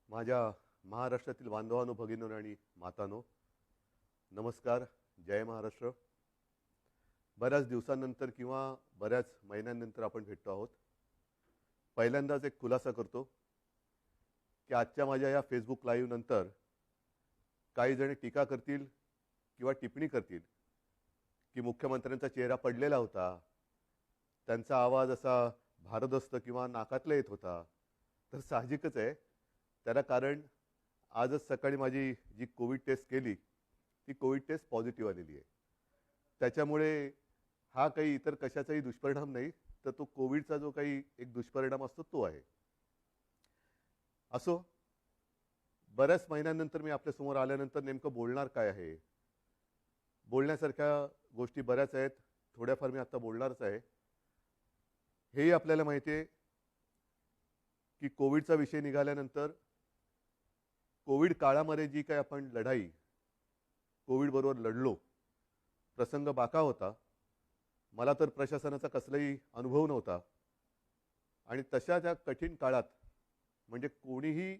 माझ्या महाराष्ट्रातील बांधवांनो, भगिनींनो आणि मातांनो, नमस्कार. जय महाराष्ट्र. बऱ्याच दिवसांनंतर किंवा बऱ्याच महिन्यांनंतर आपण भेटतो आहोत. पहिल्यांदाच एक खुलासा करतो की आजच्या माझ्या या फेसबुक लाईव्ह नंतर काही जण टीका करतील किंवा टिप्पणी करतील की मुख्यमंत्र्यांचा चेहरा पडलेला होता, त्यांचा आवाज असा भारदस्त किंवा नाकातला येत होता. तर साहजिकच आहे. त्याला कारण आजच सकाळी माझी जी कोविड टेस्ट केली ती कोविड टेस्ट पॉझिटिव्ह आलेली आहे. त्याच्यामुळे हा काही इतर कशाचाही दुष्परिणाम नाही, तर तो कोविडचा जो काही एक दुष्परिणाम असतो तो आहे. असो, बऱ्याच महिन्यांनंतर मी आपल्यासमोर आल्यानंतर नेमकं बोलणार काय आहे. बोलण्यासारख्या गोष्टी बऱ्याच आहेत. थोड्याफार मी आता बोलणारच आहे. हेही आपल्याला माहिती आहे की कोविडचा विषय निघाल्यानंतर कोविड काळामध्ये जी काही आपण लढाई कोविडबरोबर लढलो, प्रसंग बाका होता. मला तर प्रशासनाचा कसलाही अनुभव नव्हता आणि तशा त्या कठीण काळात म्हणजे कोणीही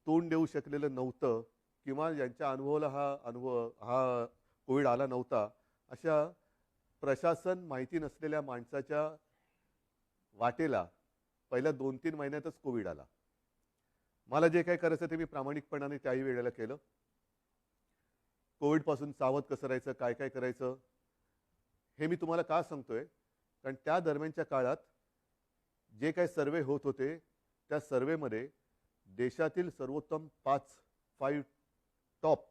तोंड देऊ शकलेलं नव्हतं किंवा ज्यांच्या अनुभवाला हा कोविड आला नव्हता, अशा प्रशासन माहिती नसलेल्या माणसाच्या वाटेला पहिल्या 2-3 महिन्यातच कोविड आला. मला जे काही करायचं ते मी प्रामाणिकपणाने त्याही वेळेला केलं. कोविडपासून सावध कसं राहायचं, काय काय करायचं हे मी तुम्हाला का सांगतोय, कारण त्या दरम्यानच्या काळात जे काही सर्वे होत होते त्या सर्वेमध्ये देशातील सर्वोत्तम 5 टॉप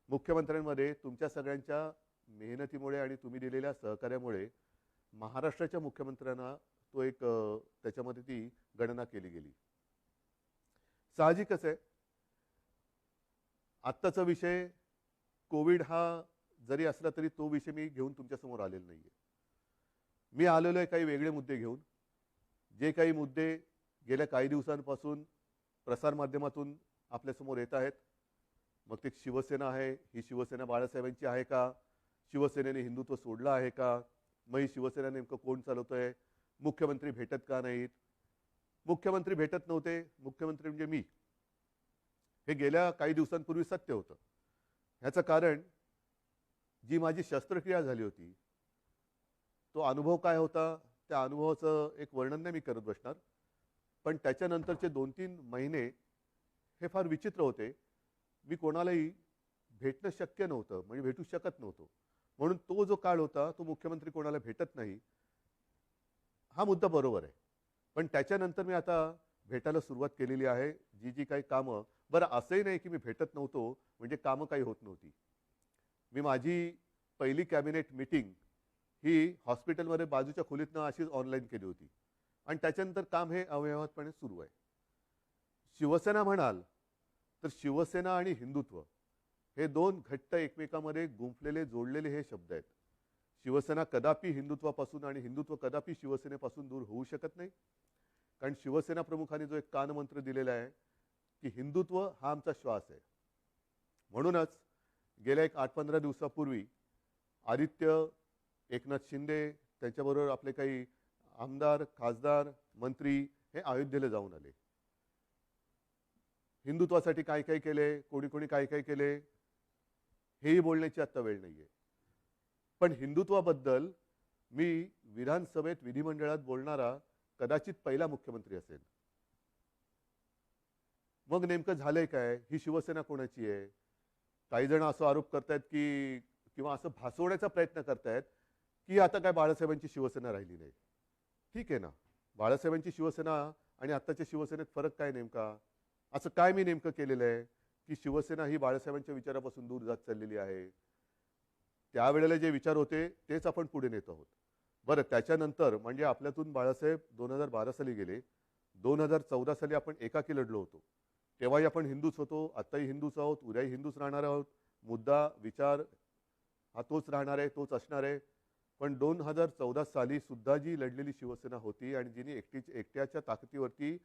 मुख्यमंत्र्यांमध्ये तुमच्या सगळ्यांच्या मेहनतीमुळे आणि तुम्ही दिलेल्या सहकार्यामुळे महाराष्ट्राच्या मुख्यमंत्र्यांना तो एक त्याच्यामध्ये ती गणना केली गेली. साहजिकच आहे. आत्ताचा विषय कोविड हा जरी असला तरी तो विषय मी घेऊन तुमच्यासमोर आलेला नाही आहे. मी आलेलो आहे काही वेगळे मुद्दे घेऊन. जे काही मुद्दे गेल्या काही दिवसांपासून प्रसारमाध्यमातून आपल्यासमोर येत आहेत. मग ते शिवसेना आहे, ही शिवसेना बाळासाहेबांची आहे का, शिवसेनेने हिंदुत्व सोडलं आहे का, मग ही शिवसेना नेमकं कोण चालवतं आहे, मुख्यमंत्री भेटत का नाहीत, मुख्यमंत्री भेटत नव्हते, मुख्यमंत्री म्हणजे मी, हे गेल्या काही दिवसांपूर्वी सत्य होतं. ह्याचं कारण जी माझी शस्त्रक्रिया झाली होती तो अनुभव काय होता, त्या अनुभवाचं एक वर्णन नाही मी करत बसणार. पण त्याच्यानंतरचे 2-3 महिने हे फार विचित्र होते. मी कोणालाही भेटणं शक्य नव्हतं, म्हणजे भेटू शकत नव्हतो. म्हणून तो जो काळ होता तो मुख्यमंत्री कोणाला भेटत नाही हा मुद्दा बरोबर आहे. पण त्याच्यानंतर मी आता भेटायला सुरुवात केलेली आहे. जी जी काही कामं, बरं असंही नाही की मी भेटत नव्हतो म्हणजे कामं काही होत नव्हती. मी माझी पहिली कॅबिनेट मीटिंग ही हॉस्पिटलमध्ये बाजूच्या खोलीतनं अशीच ऑनलाईन केली होती आणि त्याच्यानंतर काम हे अव्यवहातपणे सुरू आहे. शिवसेना म्हणाल तर शिवसेना आणि हिंदुत्व हे दोन घट्ट एकमेकांमध्ये गुंफलेले जोडलेले हे शब्द आहेत. शिवसेना कदापि हिंदुत्वापासून आणि हिंदुत्व कदापि शिवसेनेपासून दूर होऊ शकत नाही. कारण शिवसेना प्रमुखांनी जो एक कानमंत्र दिलेला आहे की हिंदुत्व हा आमचा श्वास आहे. म्हणूनच गेल्या एक 8-15 दिवसापूर्वी आदित्य, एकनाथ शिंदे, त्यांच्याबरोबर आपले काही आमदार, खासदार, मंत्री हे अयोध्येला जाऊन आले. हिंदुत्वासाठी काय काय केले, कोणी कोणी काय काय केले हेही बोलण्याची आत्ता वेळ नाही आहे. पण हिंदुत्वाबद्दल मी विधानसभेत, विधिमंडळात बोलणारा कदाचित पहिला मुख्यमंत्री असेल. मग नेमकं झालंय काय, ही शिवसेना कोणाची आहे. काही जण असं आरोप करतायत की किंवा असं भासवण्याचा प्रयत्न करतायत की आता काय बाळासाहेबांची शिवसेना राहिली नाही. ठीक आहे ना, बाळासाहेबांची शिवसेना आणि आत्ताच्या शिवसेनेत फरक काय नेमका, असं काय मी नेमकं केलेलं आहे की शिवसेना ही बाळासाहेबांच्या विचारापासून दूर जात चाललेली आहे. त्यावेळेला जे विचार होते तेच आपण पुढे नेत आहोत. बरं, त्याच्यानंतर म्हणजे आपल्यातून बाळासाहेब 2012 साली गेले. 2014 साली आपण एकाकी लढलो होतो. तेव्हाही आपण हिंदूच होतो, आत्ताही हिंदूच आहोत, उद्याही हिंदूच राहणार आहोत. मुद्दा, विचार हा तोच राहणार आहे, तोच असणार आहे. पण 2014 साली सुद्धा जी लढलेली शिवसेना होती आणि जिने एकट्याच्या ताकदीवरती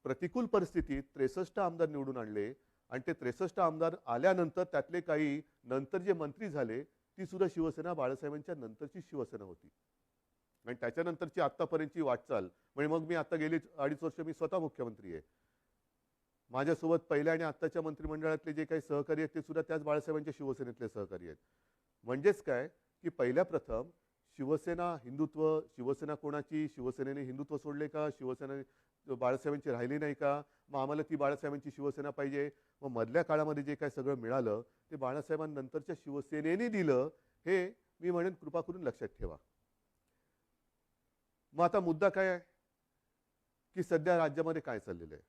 प्रतिकूल परिस्थितीत 63 आमदार निवडून आणले आणि ते 63 आमदार आल्यानंतर त्यातले काही नंतर जे मंत्री झाले ती सुद्धा शिवसेना बाळासाहेबांच्या नंतरची शिवसेना होती. आणि त्याच्यानंतरची आत्तापर्यंतची वाटचाल म्हणजे मग मी आता गेली 2.5 वर्ष मी स्वतः मुख्यमंत्री आहे. माझ्यासोबत पहिल्या आणि आत्ताच्या मंत्रिमंडळातले जे काही सहकारी आहेत ते सुद्धा त्याच बाळासाहेबांच्या शिवसेनेतले सहकारी आहेत. म्हणजेच काय की पहिल्या प्रथम शिवसेना हिंदुत्व, शिवसेना कोणाची, शिवसेनेने हिंदुत्व सोडले का, शिवसेना बाळासाहेबांची राहिली नाही का, मग आम्हाला ती बाळासाहेबांची शिवसेना पाहिजे. मग मधल्या काळामध्ये जे काय सगळं मिळालं ते बाळासाहेबांनंतरच्या शिवसेनेने दिलं, हे मी म्हणेन कृपा करून लक्षात ठेवा. मग आता मुद्दा काय आहे की सध्या राज्यामध्ये काय चाललेलं आहे.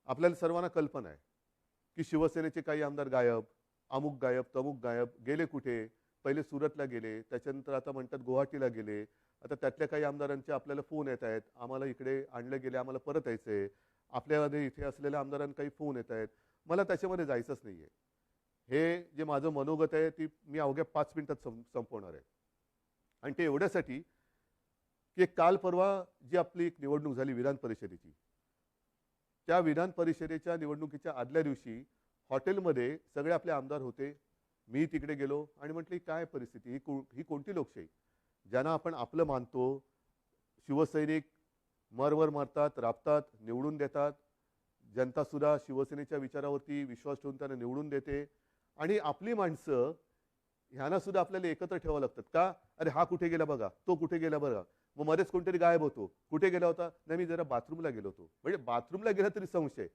आपल्याला सर्वांना कल्पना आहे की शिवसेनेचे काही आमदार गायब, अमुक गायब, तमुक गायब, गेले कुठे. पहिले सुरतला गेले, त्याच्यानंतर आता म्हणतात गुवाहाटीला गेले. आता त्यातल्या काही आमदारांचे आपल्याला फोन येत आहेत, आम्हाला इकडे आणले गेले, आम्हाला परत यायचंय. आपल्यामध्ये इथे असलेल्या आमदारांना काही फोन येत आहेत. मला त्याच्यामध्ये जायचंच नाहीये. हे जे माझं मनोगत आहे ती मी अवघ्या 5 मिनिटात संपवणार आहे. आणि ते एवढ्यासाठी की काल परवा जी आपली एक निवडणूक झाली विधान परिषदेची, त्या विधान परिषदेच्या निवडणुकीच्या आदल्या दिवशी हॉटेलमध्ये सगळे आपले आमदार होते. मी तिकडे गेलो आणि म्हटली काय परिस्थिती, ही कोणती लोकशाही, ज्यांना आपण आपलं मानतो. शिवसैनिक मरवर मरतात, राबतात, निवडून देतात. जनता सुद्धा शिवसेनेच्या विचारावरती विश्वास ठेवून त्यांना निवडून देते. आणि आपली माणसं ह्यांना सुद्धा आपल्याला एकत्र ठेवावं लागतात का. अरे हा कुठे गेला बघा, तो कुठे गेला बघा. मग मध्येच कोणतरी गायब होतो, कुठे गेला होता, नाही मी जरा बाथरूमला गेलो होतो. म्हणजे बाथरूमला गेला तरी संशय.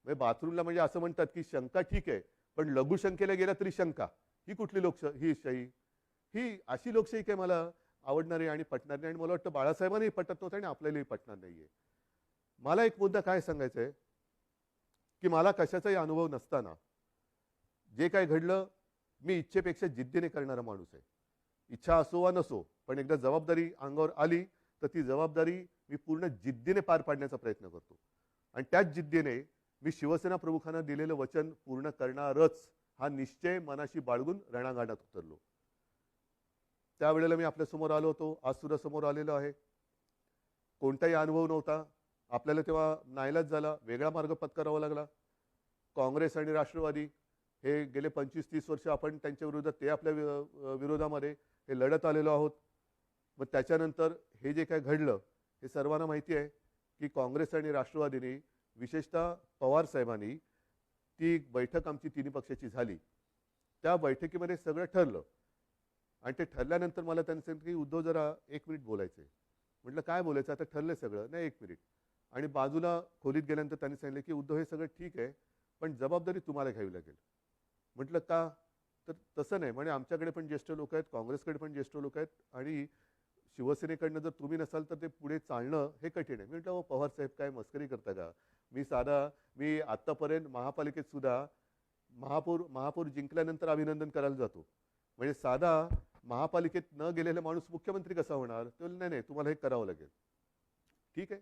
म्हणजे बाथरूमला म्हणजे असं म्हणतात की शंका ठीक आहे, पण लघुशंकेला गेला तरी शंका. ही कुठली लोकशाही. ही अशी लोकशाही काय मला आवडणारी आणि पटणार नाही. आणि मला वाटतं बाळासाहेबांनाही पटत नव्हतं आणि आपल्यालाही पटणार नाहीये. मला एक मुद्दा काय सांगायचा आहे की मला कशाचाही अनुभव नसताना जे काय घडलं, मी इच्छेपेक्षा जिद्दीने करणारा माणूस आहे. इच्छा असो वा नसो, पण एकदा जबाबदारी अंगावर आली तर ती जबाबदारी मी पूर्ण जिद्दीने पार पाडण्याचा प्रयत्न करतो. आणि त्याच जिद्दीने मी शिवसेना प्रमुखांना दिलेलं वचन पूर्ण करणारच हा निश्चय मनाशी बाळगून रणांगणात उतरलो. त्यावेळेला मी आपल्यासमोर आलो होतो, आज सुद्धा समोर आलेलो आहे. कोणताही अनुभव नव्हता. आपल्याला तेव्हा नाईलाज झाला, वेगळा मार्ग पत्करावा लागला. काँग्रेस आणि राष्ट्रवादी हे गेले 25-30 वर्ष आपण त्यांच्या विरोधात, ते आपल्या विरोधामध्ये हे लढत आलेलो आहोत. मग त्याच्यानंतर हे जे काय घडलं हे सर्वांना माहिती आहे की काँग्रेस आणि राष्ट्रवादीने, विशेषतः पवार साहेबांनी, ती बैठक आमची तिन्ही पक्षाची झाली. त्या बैठकीमध्ये सगळं ठरलं. आणि ते ठरल्यानंतर मला त्यांनी सांगितलं की उद्धव जरा 1 मिनिट बोलायचंय. म्हटलं काय बोलायचं, आता ठरलंय सगळं. नाही 1 मिनिट. आणि बाजूला खोलीत गेल्यानंतर त्यांनी सांगितलं की उद्धव हे सगळं ठीक आहे, पण जबाबदारी तुम्हाला घ्यावी लागेल. म्हटलं का. तर तसं नाही म्हणे, आमच्याकडे पण ज्येष्ठ लोक आहेत, काँग्रेसकडे पण ज्येष्ठ लोक आहेत, आणि शिवसेनेकडनं जर तुम्ही नसाल तर ते पुढे चालणं हे कठीण आहे. मी म्हटलं पवार साहेब काय मस्करी करता का. मी आत्तापर्यंत महापालिकेत सुद्धा महापौर जिंकल्यानंतर अभिनंदन करायला जातो. म्हणजे साधा महापालिकेत न गेलेला माणूस मुख्यमंत्री कसा होणार. ते बोलले नाही तुम्हाला हे करावं लागेल. ठीक आहे,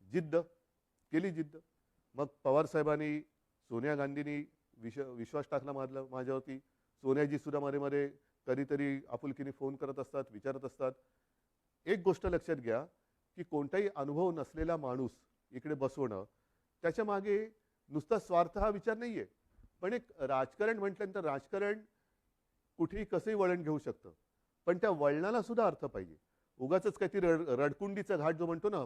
जिद्द केली. मग पवार साहेबांनी, सोनिया गांधींनी विश्वास टाकला माझ्यावरती. सोनियाजी सुद्धा मध्ये कधीतरी आपुलकीने फोन करत असतात, विचारत असतात. एक गोष्ट लक्षात घ्या की कोणताही अनुभव नसलेला माणूस इकडे बसवणं, त्याच्या मागे नुसता स्वार्थ हा विचार नाहीये. पण एक राजकारण म्हटल्यानंतर राजकारण कुठेही कसंही वळण घेऊ शकतं, पण त्या वळणाला सुद्धा अर्थ पाहिजे. उगाच काहीतरी रडकुंडीचा घाट जो म्हणतो ना,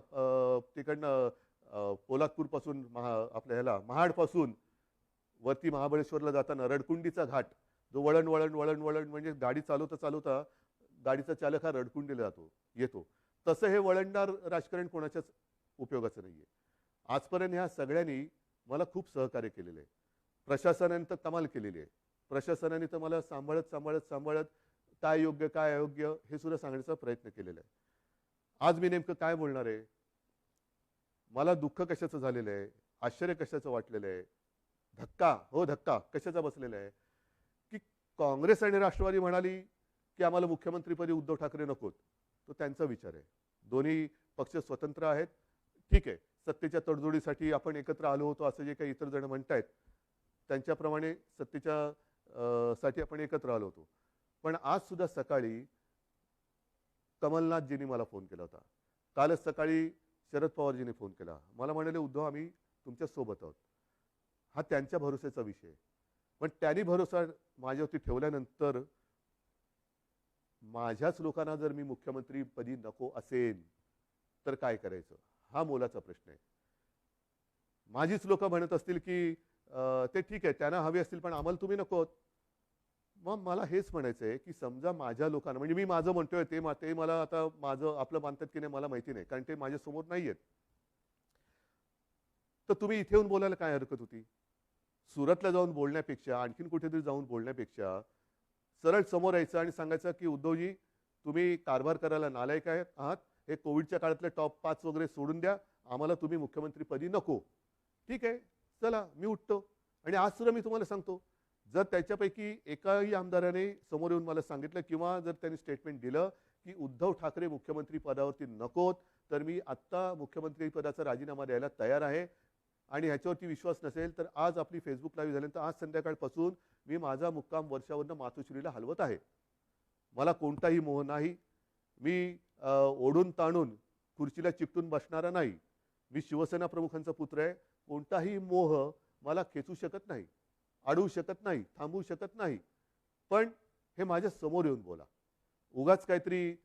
तिकडनं पोलादपूर पासून आपल्या ह्याला महाडपासून वरती महाबळेश्वरला जाताना रडकुंडीचा घाट, जो वळण म्हणजे गाडी चालवता गाडीचा चालक हा रडकुंडीला येतो. तसं हे वळणदार राजकारण कोणाच्याच उपयोगाचं नाहीये. आजपर्यंत ह्या सगळ्यांनी मला खूप सहकार्य केलेलं आहे. प्रशासनाने तर कमाल केलेली आहे. प्रशासनाने तर मला सांभाळत काय योग्य काय अयोग्य हे सुद्धा सांगण्याचा प्रयत्न केलेला आहे. आज मी नेमकं काय बोलणार आहे, मला दुःख कशाचं झालेलं आहे, आश्चर्य कशाचं वाटलेलं आहे, धक्का कशाचा बसलेला आहे की काँग्रेस आणि राष्ट्रवादी म्हणाली की आम्हाला मुख्यमंत्रीपदी उद्धव ठाकरे नकोत. तो त्यांचा विचार आहे. दोन्ही पक्ष स्वतंत्र आहेत. ठीक आहे, सत्तेच्या तडजोडीसाठी आपण एकत्र आलो होतो असं जे काही इतर जण म्हणतायत, त्यांच्याप्रमाणे सत्तेच्या साठी आपण एकत्र आलो होतो. पण आज सुद्धा सकाळी कमलनाथजींनी मला फोन केला होता. कालच सकाळी शरद पवारजींनी फोन केला. मला म्हणाले उद्धव आम्ही तुमच्या सोबत आहोत. हा त्यांच्या भरोश्याचा विषय. पण त्यांनी भरोसा माझ्यावरती ठेवल्यानंतर माझ्याच लोकांना जर मी मुख्यमंत्रीपदी नको असेल तर काय करायचं, हा मोलाचा प्रश्न आहे. माझीच लोक म्हणत असतील की ते ठीक आहे, त्यांना हवे असतील पण आम्हाला तुम्ही नकोत. मग मला हेच म्हणायचं आहे की समजा माझ्या लोकांना, म्हणजे मी माझं म्हणतोय ते मला आता माझं आपलं मानतात की नाही मला माहिती नाही, कारण ते माझ्या समोर नाहीयेत. तर तुम्ही इथे येऊन बोलायला काय हरकत होती? सुरतला जाऊन बोलण्यापेक्षा, आणखीन कुठेतरी जाऊन बोलण्यापेक्षा सरळ समोर यायचं आणि सांगायचं की उद्धवजी, तुम्ही कारभार करायला नालायक आहात. हे कोविडच्या काळातले टॉप 5 वगैरे सोडून द्या. आम्हाला तुम्ही मुख्यमंत्रीपदी नको. ठीक आहे, चला मी उठतो. आणि आज सुद्धा मी तुम्हाला सांगतो, जर त्याच्यापैकी एकाही आमदाराने समोर येऊन मला सांगितलं किंवा जर त्यांनी स्टेटमेंट दिलं की उद्धव ठाकरे मुख्यमंत्री पदावरती नकोत, तर मी आत्ता मुख्यमंत्री पदाचा राजीनामा द्यायला तयार आहे. आणि ह्याच्यावरती विश्वास नसेल तर आज आपली फेसबुक लाईव्ह झाल्यानंतर आज संध्याकाळपासून मी माझा मुक्काम वर्षावरनं मातोश्रीला हलवत आहे. मला कोणताही मोह नाही. मी ओढून ताणून खुर्चीला चिकटून बसणारा नाही. मी शिवसेना प्रमुखांचा पुत्र आहे. कोणताही मोह मला खेचू शकत नाही, अडवू शकत नाही, थांबवू शकत नाही. पण हे माझ्या समोर येऊन बोला. उगाच काहीतरी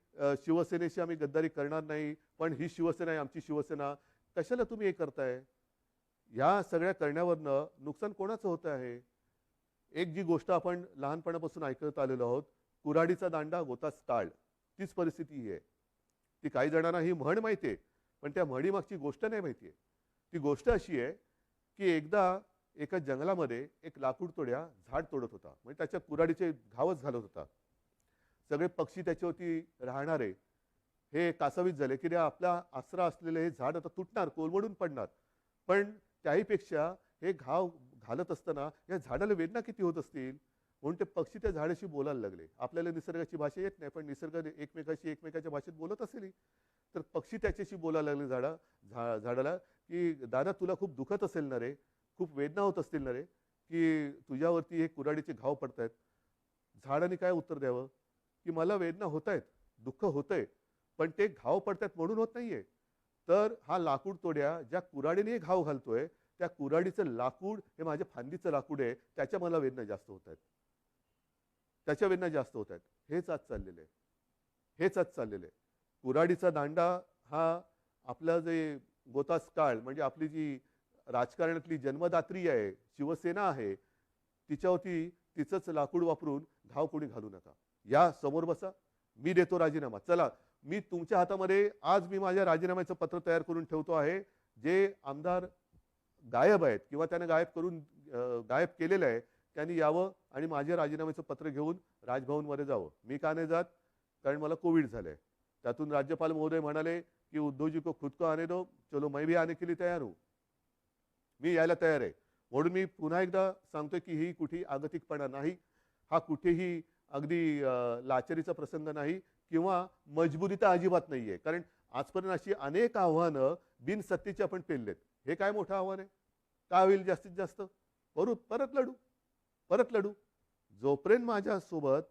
शिवसेनेशी आम्ही गद्दारी करणार नाही, पण ही शिवसेना आहे, आमची शिवसेना. कशाला तुम्ही हे करताय? या सगळ्या करण्यावरनं नुकसान कोणाचं होत आहे? एक जी गोष्ट आपण लहानपणापासून ऐकत आलेलो आहोत, कुऱ्हाडीचा दांडा गोतास काळ, तीच परिस्थिती ही आहे. ती काही जणांना ही म्हण माहिती आहे, पण त्या म्हणीमागची गोष्ट नाही माहिती आहे. ती गोष्ट अशी आहे की एकदा एका जंगलामध्ये एक लाकूड तोड्या झाड तोडत होता, म्हणजे त्याच्या कुऱ्हाडीचे घावच घालत होता. सगळे पक्षी त्याच्यावरती राहणारे हे कासावीस झाले की आपला आसरा असलेले हे झाड आता तुटणार, कोलमडून पडणार. पण त्याहीपेक्षा हे घाव घालत असताना या झाडाला वेदना किती होत असतील, म्हणून ते पक्षी त्या झाडाशी बोलायला लागले. आपल्याला निसर्गाची भाषा येत नाही, पण निसर्ग एकमेकाच्या भाषेत बोलत असेल. तर पक्षी त्याच्याशी बोलायला लागले झाडाला की दादा, तुला खूप दुखत असेल ना रे, खूप वेदना होत असतील ना रे, की तुझ्यावरती हे कुऱ्हाडीचे घाव पडतायत. झाडाने काय उत्तर द्यावं की मला वेदना होत आहेत, दुःख होतंय, पण ते घाव पडतायत म्हणून होत नाहीये. तर हा लाकूड तोड्या ज्या कुऱ्हाडीने घाव घालतोय, त्या कुऱ्हाडीचं लाकूड हे माझ्या फांदीचं लाकूड आहे, त्याच्या मला वेदना जास्त होत आहेत, त्याच्या वेदना जास्त होत आहेत. हेच आज चाललेलं आहे, हेच आज चाललेलं आहे. कुऱ्हाडीचा दांडा हा आपला जे गोतास काळ, म्हणजे आपली जी राजकारणातली जन्मदात्री आहे, शिवसेना आहे, तिच्यावरती तिचंच लाकूड वापरून घाव कोणी घालू नका. या समोर बसा, मी देतो राजीनामा. चला, मी तुमच्या हातामध्ये आज मी माझ्या राजीनाम्याचं पत्र तयार करून ठेवतो आहे. जे आमदार गायब आहेत किंवा त्याने गायब केलेलं आहे, त्यांनी यावं आणि माझ्या राजीनाम्याचं पत्र घेऊन राजभवनमध्ये जावं. मी का नाही जात? कारण मला कोविड झालंय. त्यातून राज्यपाल महोदय म्हणाले की उद्धवजी को खुद को आने दो, चलो मैं भी आने के लिए तैयार हूं. मी यायला तयार आहे. म्हणून मी पुन्हा एकदा सांगतोय की ही कुठेही आगतिकपणा नाही, हा कुठेही अगदी लाचारीचा प्रसंग नाही किंवा मजबुरी तर अजिबात नाहीये. कारण आजपर्यंत अशी अनेक आव्हानं बिनसत्तेची आपण पेललेत. हे काय मोठं आव्हान आहे? काय होईल जास्तीत जास्त? परत लढू. जोपर्यंत माझ्यासोबत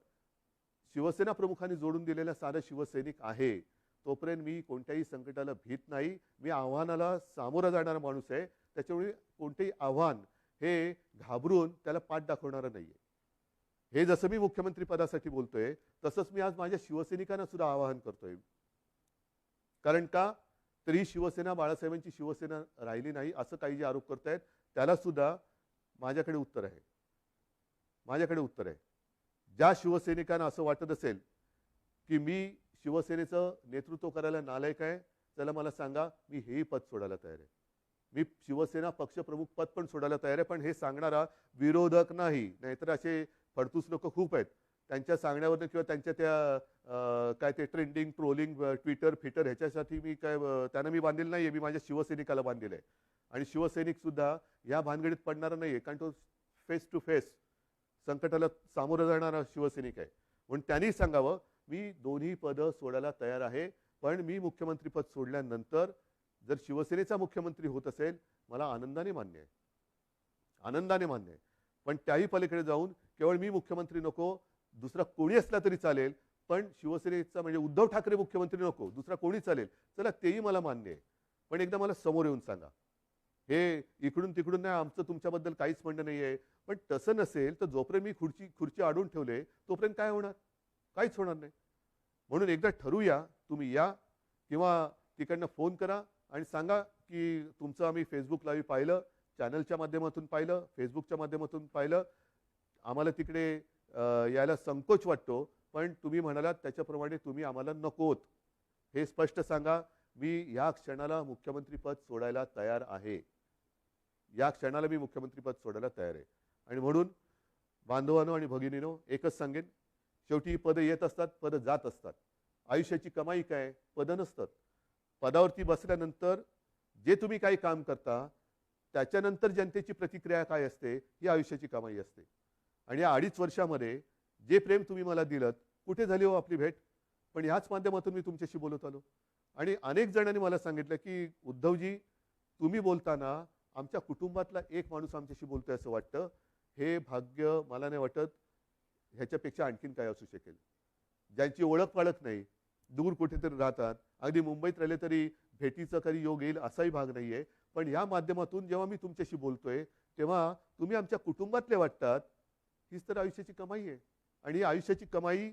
शिवसेना प्रमुखांनी जोडून दिलेला साधा शिवसैनिक आहे, तोपर्यंत मी कोणत्याही संकटाला भीत नाही. मी आव्हानाला सामोरा जाणारा माणूस आहे. त्याच्यामुळे कोणतेही आव्हान हे घाबरून त्याला पाठ दाखवणारं नाहीये. हे जसं मी मुख्यमंत्री पदासाठी बोलतोय, तसंच मी आज माझ्या शिवसैनिकांना सुद्धा आवाहन करतोय. कारण का तर ही शिवसेना बाळासाहेबांची शिवसेना राहिली नाही असं काही जे आरोप करतायत, त्याला सुद्धा माझ्याकडे उत्तर आहे. ज्या शिवसैनिकांना असं वाटत असेल की मी शिवसेनेचं नेतृत्व करायला नालायक आहे, त्याला मला सांगा, मी हेही पद सोडायला तयार आहे. मी शिवसेना पक्षप्रमुख पद पण सोडायला तयार आहे. पण हे सांगणारा विरोधक नाही. नाहीतर असे फडतूस लोक खूप आहेत. त्यांच्या सांगण्यावरनं किंवा त्यांच्या त्या काय ते ट्रेंडिंग, ट्रोलिंग, ट्विटर ह्याच्यासाठी त्यांना मी बांधलेलं नाहीये. मी माझ्या शिवसैनिकाला बांधलेलं आहे. आणि शिवसैनिक सुद्धा या भानगडीत पडणारा नाहीये, कारण तो फेस टू फेस संकटाला सामोरं जाणारा शिवसैनिक आहे. म्हणून त्यांनी सांगावं, मी दोन्ही पदं सोडायला तयार आहे. पण मी मुख्यमंत्रीपद सोडल्यानंतर जर शिवसेनेचा मुख्यमंत्री होत असेल, मला आनंदाने मान्य आहे. पण त्याही पलीकडे जाऊन केवळ मी मुख्यमंत्री नको, दुसरा कोणी असला तरी चालेल, पण शिवसेनेचा म्हणजे उद्धव ठाकरे मुख्यमंत्री नको, दुसरा कोणी चालेल, चला तेही मला मान्य आहे. पण एकदा मला समोर येऊन सांगा. हे इकडून तिकडून नाही, आमचं तुमच्याबद्दल काहीच म्हणणं नाहीये. पण तसं नसेल तर जोपर्यंत मी खुर्ची अडवून ठेवले, तोपर्यंत काय होणार? काहीच होणार नाही. म्हणून एकदा ठरवूया, तुम्ही या किंवा तिकडनं फोन करा आणि सांगा की तुमचं आम्ही फेसबुक लाईव्ह पाहिलं, चॅनलच्या माध्यमातून पाहिलं, फेसबुकच्या माध्यमातून पाहिलं. आम्हाला तिकडे यायला संकोच वाटतो, पण तुम्ही म्हणालात त्याच्याप्रमाणे तुम्ही आम्हाला नकोत. हे स्पष्ट सांगा. मी या क्षणाला मुख्यमंत्रीपद सोडायला तयार आहे. या क्षणाला मी मुख्यमंत्रीपद सोडायला तयार आहे. आणि म्हणून बांधवांनो आणि भगिनीनो एकच सांगेन, शेवटी पदं येत असतात, पदं जात असतात. आयुष्याची कमाई काय? पदं नसतात. पदावरती बसल्यानंतर जे तुम्ही काही काम करता त्याच्यानंतर जनतेची प्रतिक्रिया काय असते ही आयुष्याची कमाई असते. आणि या 2.5 वर्षामध्ये जे प्रेम तुम्ही मला दिलत, कुठे झाली हो आपली भेट? पण ह्याच माध्यमातून मी तुमच्याशी बोलत आलो. आणि अनेक जणांनी मला सांगितलं की उद्धवजी, तुम्ही बोलताना आमच्या कुटुंबातला एक माणूस आमच्याशी बोलतोय असं वाटतं. हे भाग्य मला नाही वाटत ह्याच्यापेक्षा आणखीन काय असू शकेल. ज्यांची ओळख पाळख नाही, दूर कुठेतरी राहतात, अगदी मुंबईत राहिले तरी भेटीचा कधी योग येईल असाही भाग नाहीये. पण या माध्यमातून जेव्हा मी तुमच्याशी बोलतोय तेव्हा तुम्ही आमच्या कुटुंबातले वाटतात. हीच तर आयुष्याची कमाई आहे. आणि ही आयुष्याची कमाई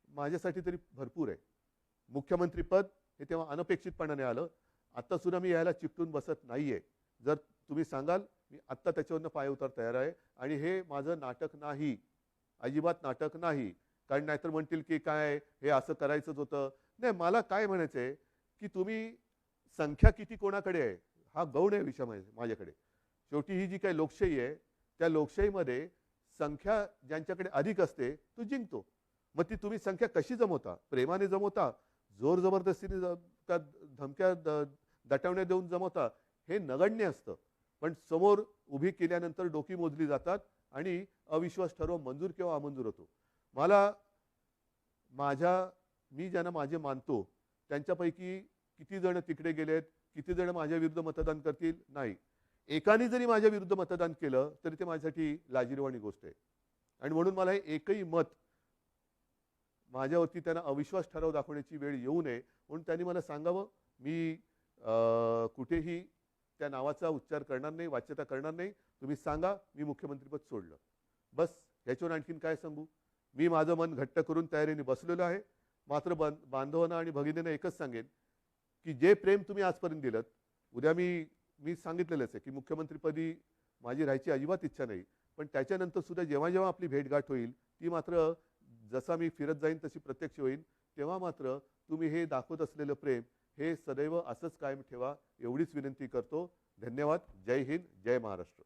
माझ्यासाठी तरी भरपूर आहे. मुख्यमंत्रीपद हे तेव्हा अनपेक्षितपणाने आलं. आत्ता सुद्धा मी यायला चिकटून बसत नाहीये. जर तुम्ही सांगाल, मी आत्ता त्याच्यावरनं पाय उतार तयार आहे. आणि हे माझं नाटक नाही, अजिबात नाटक नाही. कारण नाहीतर म्हणतील की काय हे असं करायचंच होतं. नाही, मला काय म्हणायचंय की तुम्ही संख्या किती कोणाकडे आहे हा गौण आहे विषय माझ्याकडे. शेवटी ही जी काही लोकशाही आहे त्या लोकशाहीमध्ये संख्या ज्यांच्याकडे अधिक असते तो जिंकतो. मग ती तुम्ही संख्या कशी जमवता? प्रेमाने जमवता, जोर जबरदस्तीने त्या धमक्या दटवण्या देऊन जमवता, हे नगण्य असतं. पण समोर उभी केल्यानंतर डोकी मोजली जातात आणि अविश्वास ठरव मंजूर किंवा अमंजूर होतो. मला मी ज्यांना माझे मानतो त्यांच्यापैकी किती जण तिकडे गेलेत, किती जण माझ्या विरुद्ध मतदान करतील, नाही. एकाने जरी माझ्या विरुद्ध मतदान केलं तरी ते माझ्यासाठी लाजिरवाणी गोष्ट आहे. आणि म्हणून मला हे एकही मत माझ्यावरती त्यांना अविश्वास ठराव दाखवण्याची वेळ येऊ नये म्हणून त्यांनी मला सांगावं. मी कुठेही त्या नावाचा उच्चार करणार नाही, वाच्यता करणार नाही. तुम्ही सांगा मी मुख्यमंत्रीपद सोडलं, बस. ह्याच्यावर आणखीन काय सांगू? मी माझं मन घट्ट करून तयारीने बसलेलो आहे. मात्र बांधवांना आणि भगिनींना एकच सांगेन की जे प्रेम तुम्ही आजपर्यंत दिलं, उद्या मी सांगितलेलंच आहे की मुख्यमंत्रीपदी माझी राहायची अजिबात इच्छा नाही. पण त्याच्यानंतर सुद्धा जेव्हा जेव्हा आपली भेटगाठ होईल ती मात्र जसा मी फिरत जाईन तशी प्रत्यक्ष होईल. तेव्हा मात्र तुम्ही हे दाखवत असलेलं प्रेम हे सदैव असंच कायम ठेवा एवढीच विनंती करतो. धन्यवाद. जय हिंद, जय महाराष्ट्र.